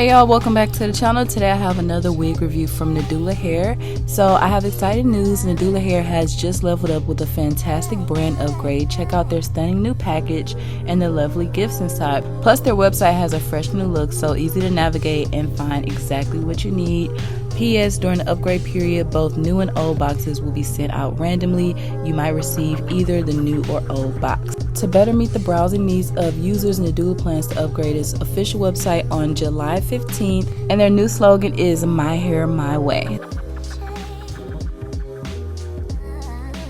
Hey y'all, welcome back to the channel. Today I have another wig review from Nadula Hair. So I have exciting news. Nadula Hair has just leveled up with a fantastic brand upgrade. Check out their stunning new package and the lovely gifts inside. Plus their website has a fresh new look, so easy to navigate and find exactly what you need. P.S. During the upgrade period, both new and old boxes will be sent out randomly. You might receive either the new or old box. To better meet the browsing needs of users, Nadula plans to upgrade its official website on July 15th, and their new slogan is "My Hair, My Way."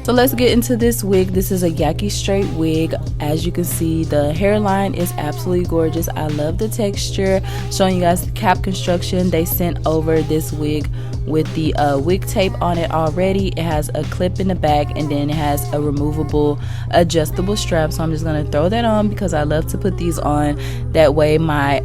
So let's get into this wig. This is a Yaki straight wig. As you can see, the hairline is absolutely gorgeous. I love the texture. Showing you guys the cap construction. They sent over this wig with the wig tape on it already. It has a clip in the back, and then it has a removable adjustable strap. So I'm just gonna throw that on because I love to put these on. That way my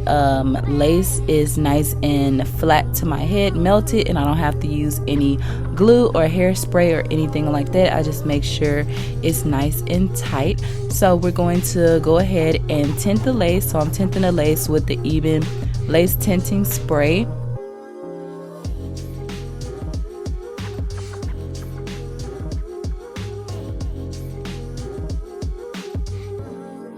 lace is nice and flat to my head, melted, and I don't have to use any glue or hairspray or anything like that. I just make sure it's nice and tight. So we're going to go ahead and tint the lace. So I'm tinting the lace with the Even lace tinting spray.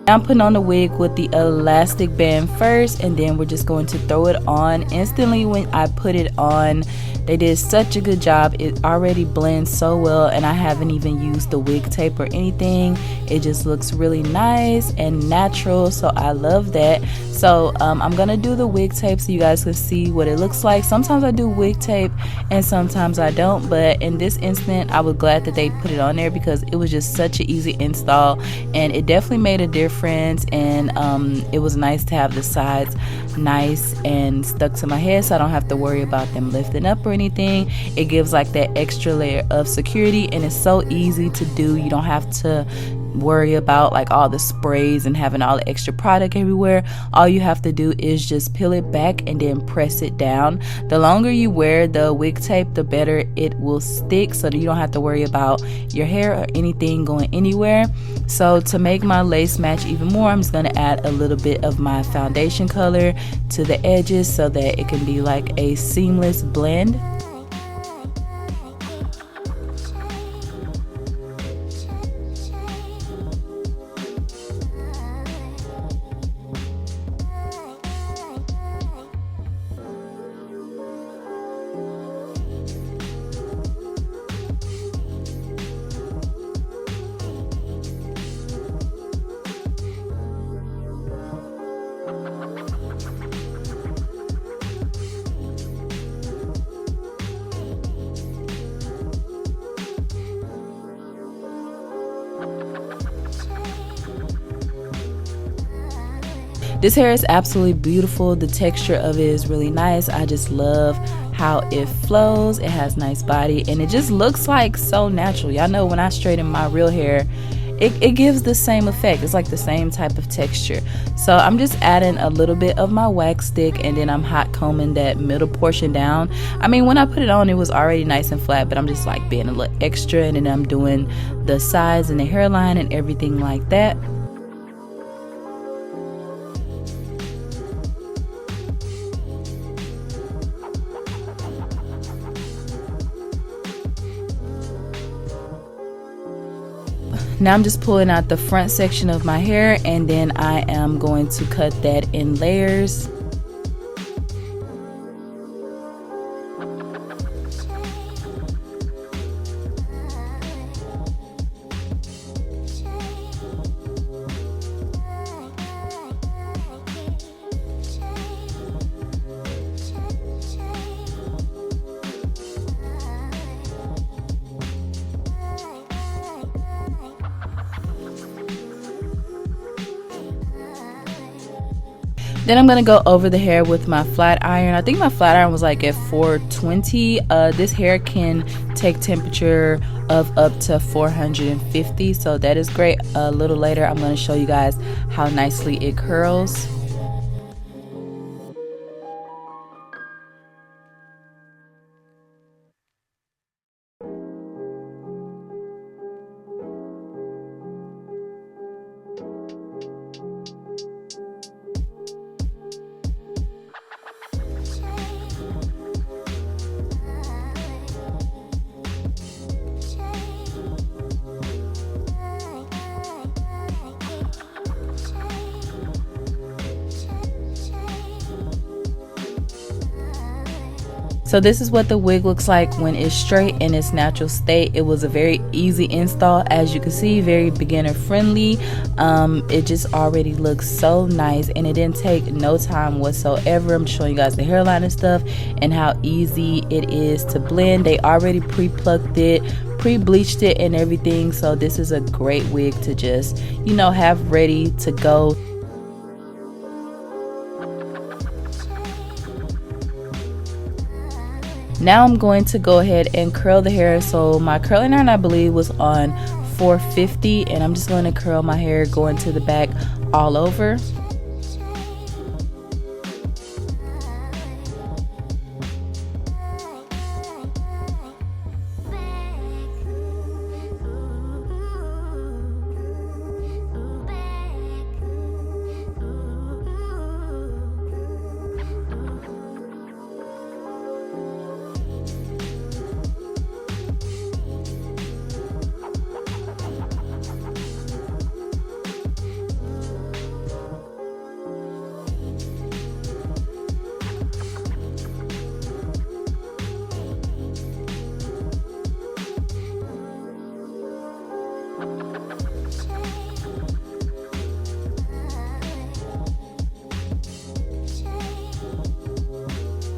I'm putting on the wig with the elastic band first, and then we're just going to throw it on. Instantly when I put it on, they did such a good job. It already blends so well, and I haven't even used the wig tape or anything. It just looks really nice and natural, so I love that. So I'm gonna do the wig tape so you guys can see what it looks like. Sometimes I do wig tape and sometimes I don't, but in this instant I was glad that they put it on there because it was just such an easy install, and it definitely made a difference. And it was nice to have the sides nice and stuck to my head, so I don't have to worry about them lifting up or anything. It gives like that extra layer of security, and it's so easy to do. You don't have to worry about like all the sprays and having all the extra product everywhere. All you have to do is just peel it back and then press it down. The longer you wear the wig tape, the better it will stick, so that you don't have to worry about your hair or anything going anywhere. So to make my lace match even more, I'm just going to add a little bit of my foundation color to the edges so that it can be like a seamless blend. This hair is absolutely beautiful. The texture of it is really nice. I just love how it flows. It has nice body, and it just looks like so natural. Y'all know when I straighten my real hair, it gives the same effect. It's like the same type of texture. So I'm just adding a little bit of my wax stick, and then I'm hot combing that middle portion down. I mean, when I put it on, it was already nice and flat, but I'm just like being a little extra, and then I'm doing the sides and the hairline and everything like that. Now I'm just pulling out the front section of my hair, and then I am going to cut that in layers. Then I'm gonna go over the hair with my flat iron. I think my flat iron was like at 420. This hair can take temperature of up to 450, so that is great. A little later I'm gonna show you guys how nicely it curls. So this is what the wig looks like when it's straight in its natural state. It was a very easy install, as you can see, very beginner friendly. It just already looks so nice, and it didn't take no time whatsoever. I'm showing you guys the hairline and stuff and how easy it is to blend. They already pre-plucked it, pre-bleached it and everything, so this is a great wig to just, you know, have ready to go. Now I'm going to go ahead and curl the hair. So my curling iron, I believe, was on 450, and I'm just going to curl my hair going to the back all over.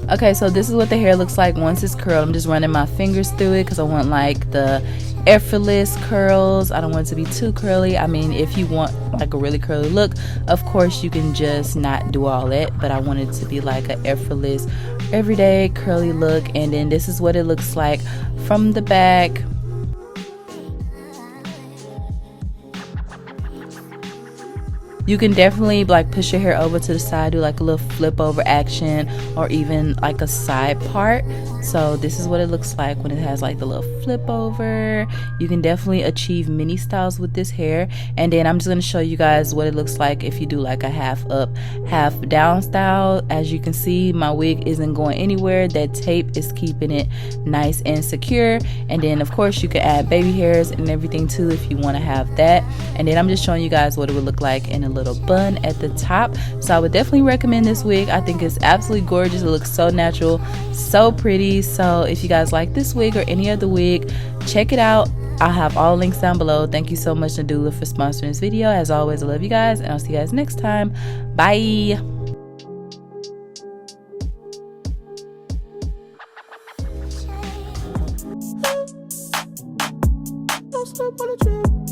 Okay, so this is what the hair looks like once it's curled. I'm just running my fingers through it because I want like the effortless curls. I don't want it to be too curly. I mean, if you want like a really curly look, of course you can just not do all that, but I want it to be like an effortless, everyday curly look. And then this is what it looks like from the back. You can definitely like push your hair over to the side, do like a little flip over action, or even like a side part. So this is what it looks like when it has like the little flip over. You can definitely achieve many styles with this hair. And then I'm just going to show you guys what it looks like if you do like a half up, half down style. As you can see, my wig isn't going anywhere. That tape is keeping it nice and secure. And then of course you can add baby hairs and everything too if you want to have that. And then I'm just showing you guys what it would look like in a little bun at the top. So I would definitely recommend this wig. I think it's absolutely gorgeous. It looks so natural, so pretty. So if you guys like this wig or any other wig, check it out. I'll have all links down below. Thank you so much, Nadula, for sponsoring this video. As always, I love you guys, and I'll see you guys next time. Bye. Don't stop on the trip.